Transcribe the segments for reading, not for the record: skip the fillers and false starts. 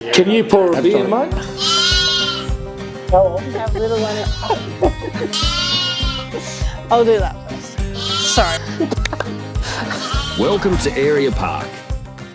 Can you pour a beer, mate? Oh, have a little one. I'll do that first. Sorry. Welcome to Ariah Park.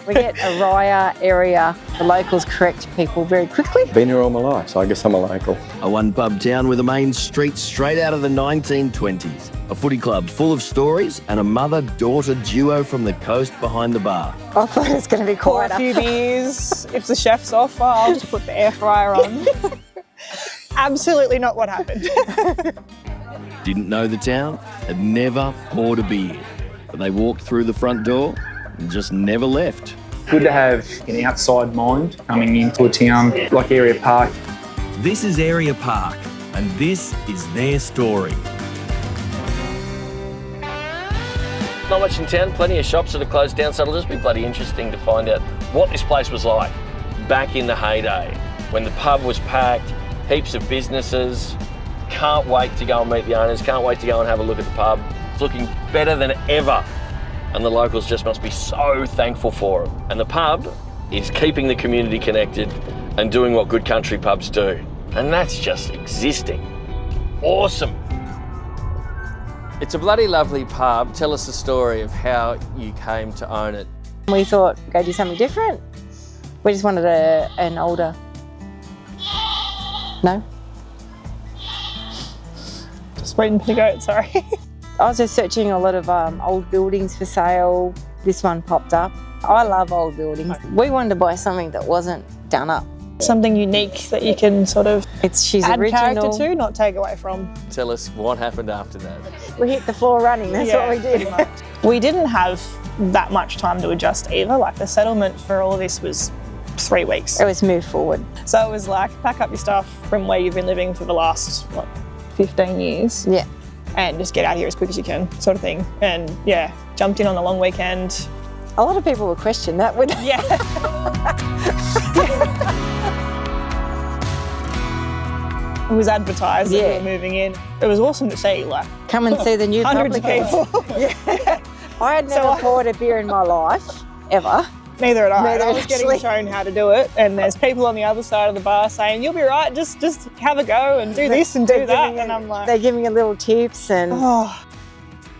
We get Ariah area. The locals correct people very quickly. Been here all my life, so I guess I'm a local. A one-pub town with a main street straight out of the 1920s. A footy club full of stories and a mother-daughter duo from the coast behind the bar. I thought it was going to be Pour quieter. a few beers. If the chef's off, I'll just put the air fryer on. Absolutely not what happened. Didn't know the town, had never poured a beer. But they walked through the front door and just never left. Good to have an outside mind coming into a town like Ariah Park. This is Ariah Park, and this is their story. Not much in town, plenty of shops that are closed down, so it'll just be bloody interesting to find out what this place was like back in the heyday, when the pub was packed, heaps of businesses. Can't wait to go and meet the owners, can't wait to go and have a look at the pub. It's looking better than ever, and the locals just must be so thankful for it. And the pub is keeping the community connected and doing what good country pubs do, and that's just existing. Awesome. It's a bloody lovely pub. Tell us the story of how you came to own it. We thought, go do something different. We just wanted an older... No? Just waiting for the goat, sorry. I was just searching a lot of old buildings for sale. This one popped up. I love old buildings. We wanted to buy something that wasn't done up. Something unique that you can sort of She's add original. character to, not take away from. Tell us what happened after that. We hit the floor running, that's what we did. pretty much. We didn't have that much time to adjust either. Like the settlement for all of this was 3 weeks. It was move forward. So it was like, pack up your stuff from where you've been living for the last, 15 years. Yeah. And just get out here as quick as you can, sort of thing. And yeah, jumped in on the long weekend. A lot of people would question that, wouldn't they? It was advertised that we Yeah. were moving in. It was awesome to see, like, Come and see the new hundreds of Publicans. people. I had never poured a beer in my life, ever. Neither had I. Neither I was getting actually. shown how to do it, and there's people on the other side of the bar saying, "You'll be right. Just have a go and do this and do that." And I'm like, They're giving you little tips and oh.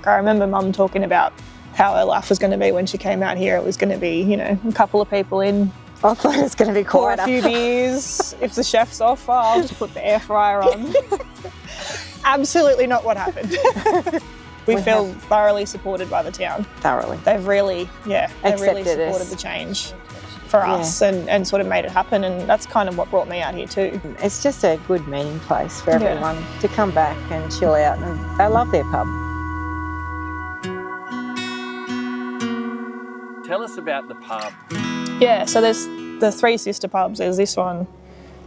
I remember Mum talking about how her life was going to be when she came out here. It was going to be, a couple of people in, I thought it was going to be pour a quieter. few beers. If the chef's off, I'll just put the air fryer on. Absolutely not what happened. We feel thoroughly supported by the town. Thoroughly. They've really, they've really Accepted supported us. the change for us and sort of made it happen. And that's kind of what brought me out here too. It's just a good meeting place for Yeah. everyone to come back and chill out, and they love their pub. Tell us about the pub. Yeah, so there's the 3 sister pubs. There's this one,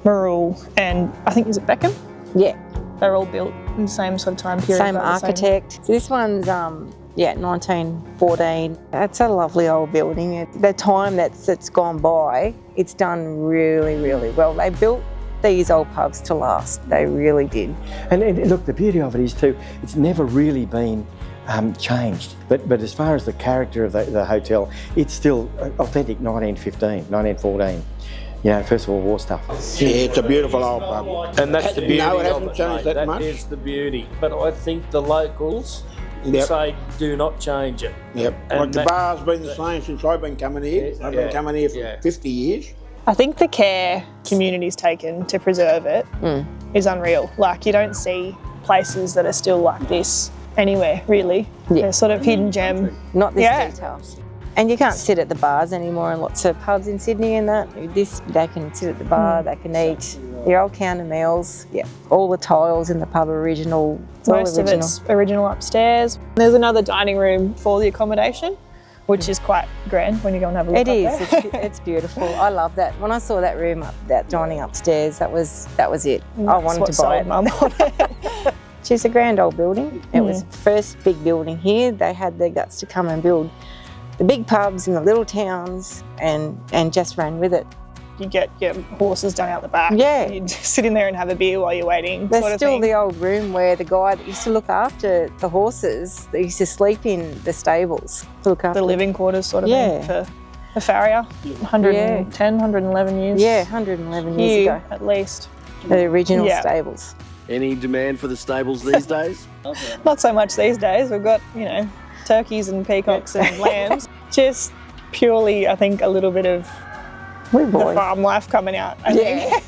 Marul, and I think, is it Beckham? Yeah, They're all built in the same sort of time period. same about the architect. So this one's 1914. It's a lovely old building. The time that's gone by, it's done really, really well. They built these old pubs to last. They really did. And look, the beauty of it is too, it's never really been changed. But as far as the character of the hotel, it's still authentic 1915, 1914. First World War stuff. Yeah, it's a beautiful old pub. And that's the beauty No, it of hasn't it, changed mate. that much. That is the beauty. But I think the locals Yep. say do not change it. Yep. And Like the that- bar's been the same since I've been coming here. I've been coming here for 50 years. I think the care community's taken to preserve it is unreal. Like, you don't see places that are still like this anywhere, really. Yeah. They're sort of hidden gem. Not this Yeah. detail. And you can't sit at the bars anymore in lots of pubs in Sydney and that. They can sit at the bar, they can eat your old counter meals. Yeah, all the tiles in the pub are original. It's all Most original. of it's original upstairs. There's another dining room for the accommodation, which is quite grand when you go and have a look It is. up there. It's beautiful. I love that. When I saw that room that dining upstairs, that was it. I That's wanted what to buy sold it. Mum on it. It's a grand old building. It was the first big building here. They had the guts to come and build the big pubs in the little towns and just ran with it. You get your horses down out the back. Yeah. You just sit in there and have a beer while you're waiting. There's sort of still thing. the old room where the guy that used to look after the horses, they used to sleep in the stables to look after the living quarters sort of Yeah. thing for The farrier, 110, 111 years. Yeah, 111 years Here, ago. at least. The original Yeah. stables. Any demand for the stables these days? Not so much these days. We've got, you know, turkeys and peacocks and lambs. Just purely, I think, a little bit of We the boys. farm life coming out, I think.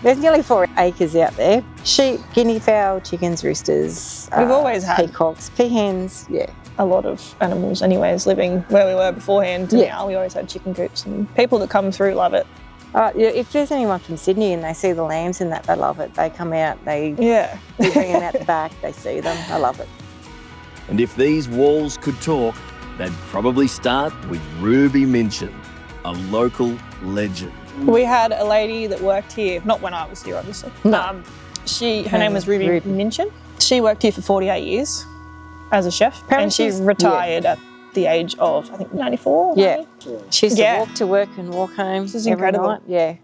There's nearly 4 acres out there. Sheep, guinea fowl, chickens, roosters. We've always had peacocks, peahens, yeah. a lot of animals anyways living where we were beforehand to Yeah. now. We always had chicken coops, and people that come through love it. Yeah, if there's anyone from Sydney and they see the lambs and that, they love it. They come out, we Yeah. bring them out the back, they see them. I love it. And if these walls could talk, they'd probably start with Ruby Minchon, a local legend. We had a lady that worked here, not when I was here obviously. No. Her name was Ruby Minchon. She worked here for 48 years as a chef, and she retired at the age of, I think, 94. Yeah. She used to Yeah. walk to work and walk home. This is every incredible. night. Yeah.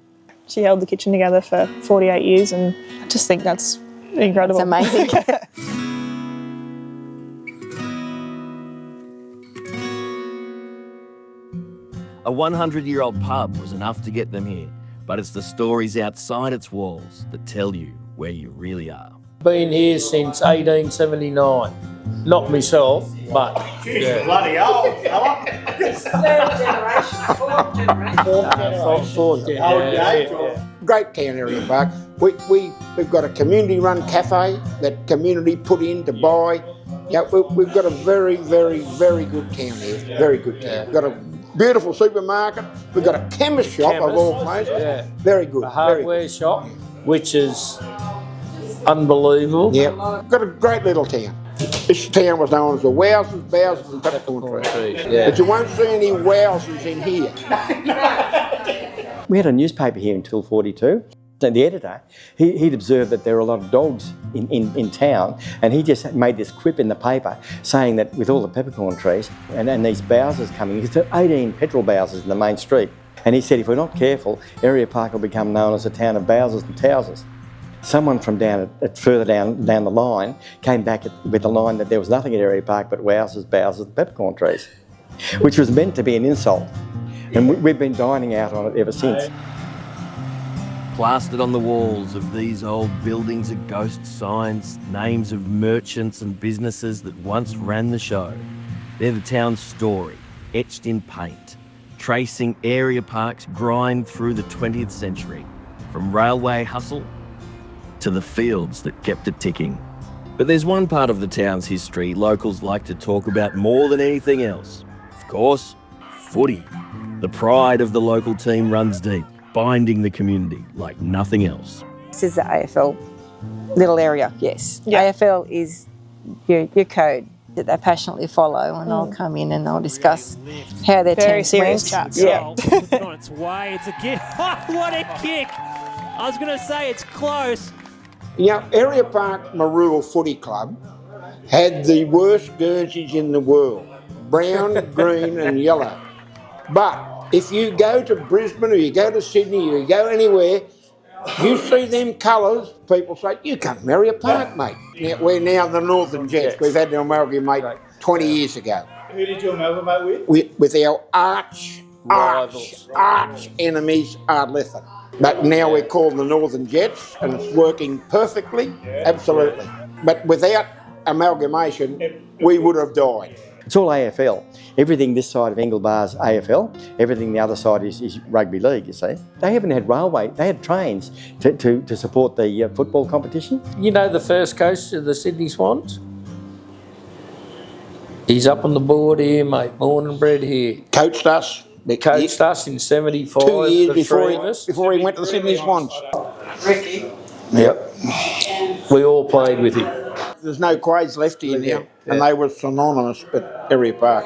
She held the kitchen together for 48 years, and I just think that's incredible. It's amazing. A 100-year-old pub was enough to get them here, but it's the stories outside its walls that tell you where you really are. Been here since 1879. Not myself, but yeah. Bloody old fella. Fourth generation. Great town, Ariah Park. We've got a community-run cafe that community put in to buy. Yeah, we've got a very, very, very good town here. Very good town. We've got a beautiful supermarket. We've got a chemist shop of all places. Yeah. Very good. A Very good. hardware shop, which is unbelievable. Yeah, got a great little town. This town was known as the Wowsers, Bowsers and Peppercorn Trees. Yeah. But you won't see any Wowsers in here. We had a newspaper here until 42. So the editor, he'd observed that there were a lot of dogs in town, and he just made this quip in the paper saying that with all the peppercorn trees and these Bowsers coming, there's 18 petrol Bowsers in the main street. And he said if we're not careful, Ariah Park will become known as a town of Bowsers and Towsers. Someone from further down the line came back with the line that there was nothing at Ariah Park but Wowsers, Bowsers and peppercorn trees, which was meant to be an insult. And we've been dining out on it ever since. Plastered on the walls of these old buildings are ghost signs, names of merchants and businesses that once ran the show. They're the town's story, etched in paint, tracing Ariah Park's grind through the 20th century, from railway hustle to the fields that kept it ticking. But there's one part of the town's history locals like to talk about more than anything else. Of course, footy. The pride of the local team runs deep, binding the community like nothing else. This is the AFL little area, yes. Yeah. AFL is your code that they passionately follow, and they'll come in and they'll discuss how their Very teams serious went. chats. Yeah. It's on its way. It's a kick. What a kick! I was going to say it's close. You know, Ariah Park Marul Footy Club had the worst Guernseys in the world. Brown, green and yellow. But if you go to Brisbane or you go to Sydney or you go anywhere, you see them colours, people say, you come from Ariah Park, mate. Now, we're now the Northern Jets. We've had to amalgamate 20 years ago. Who did you amalgamate with? With our arch enemies, Ardlethan. But now we're called the Northern Jets and it's working perfectly, absolutely. But without amalgamation, we would have died. It's all AFL. Everything this side of Englebar's AFL, everything the other side is rugby league, you see. They haven't had railway, they had trains to support the football competition. You know the first coach of the Sydney Swans? He's up on the board here, mate, born and bred here. Coached us. They coached us in 75, 2 years the before three of us. he went to the Sydney Swans. Yep. We all played with him. There's no Quades left here now, and they were synonymous at Ariah Park.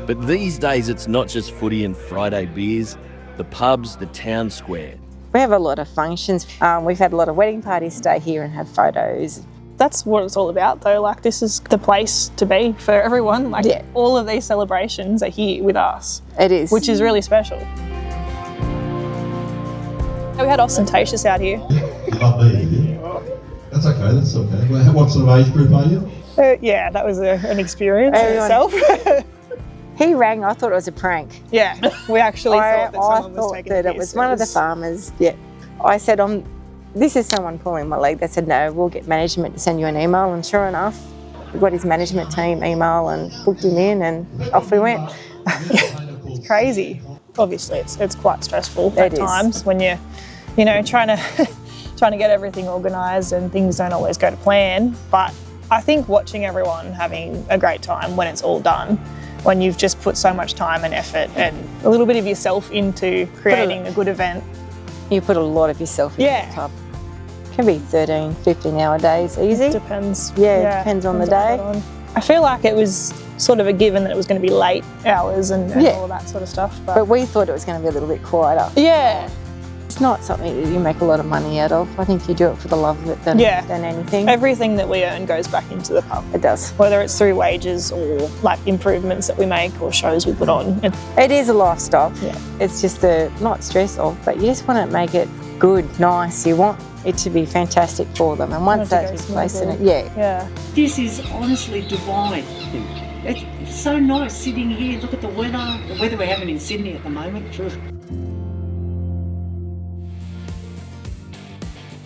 But these days it's not just footy and Friday beers, the pubs, the town square. We have a lot of functions. We've had a lot of wedding parties stay here and have photos. That's what it's all about though, like this is the place to be for everyone. Like all of these celebrations are here with us. It is. Which is really special. We had Ostentatious out here. That's okay, that's okay. What sort of age group are you? Yeah, that was an experience in Everyone. itself. He rang, I thought it was a prank. Yeah, we actually thought that someone was taking that the it was piss. one of the farmers. Yeah. I said, this is someone pulling my leg. They said, no, we'll get management to send you an email. And sure enough, we got his management team email and booked him in and off we went. It's crazy. Obviously, it's quite stressful It at is. times when you're, trying to get everything organised and things don't always go to plan. But I think watching everyone having a great time when it's all done, when you've just put so much time and effort and a little bit of yourself into creating a good event. You put a lot of yourself into the pub. Can be 13, 15-hour days easy. It depends. Yeah, it depends on the day. I feel like it was sort of a given that it was going to be late hours and all of that sort of stuff. But we thought it was going to be a little bit quieter. Yeah. It's not something that you make a lot of money out of. I think you do it for the love of it than anything. Everything that we earn goes back into the pub. It does. Whether it's through wages or like improvements that we make or shows we put on. It is a lifestyle. Yeah. It's just not stressful, but you just want to make it good, nice. You want it to be fantastic for them. And once that's in place, Yeah. This is honestly divine. It's so nice sitting here. Look at the weather we're having in Sydney at the moment.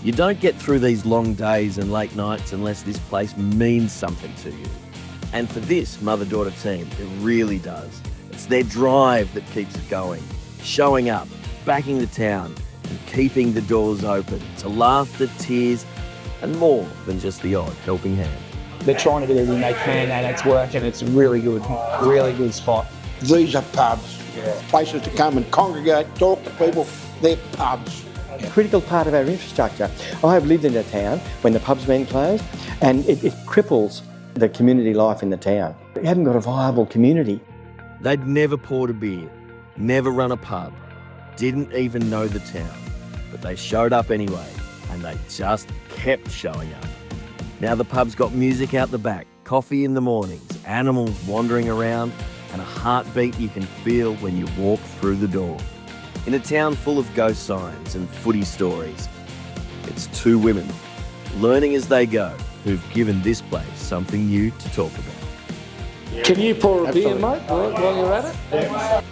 You don't get through these long days and late nights unless this place means something to you. And for this mother-daughter team, it really does. It's their drive that keeps it going, showing up, backing the town, and keeping the doors open to laughter, tears, and more than just the odd helping hand. They're trying to do everything they can and it's working. It's a really good spot. These are pubs, places to come and congregate, talk to people. They're pubs. A critical part of our infrastructure. I have lived in a town when the pub's been closed, and it cripples the community life in the town. We haven't got a viable community. They'd never poured a beer, never run a pub, didn't even know the town, but they showed up anyway, and they just kept showing up. Now the pub's got music out the back, coffee in the mornings, animals wandering around, and a heartbeat you can feel when you walk through the door. In a town full of ghost signs and footy stories, it's two women, learning as they go, who've given this place something new to talk about. Can you pour a beer, mate, while you're at it?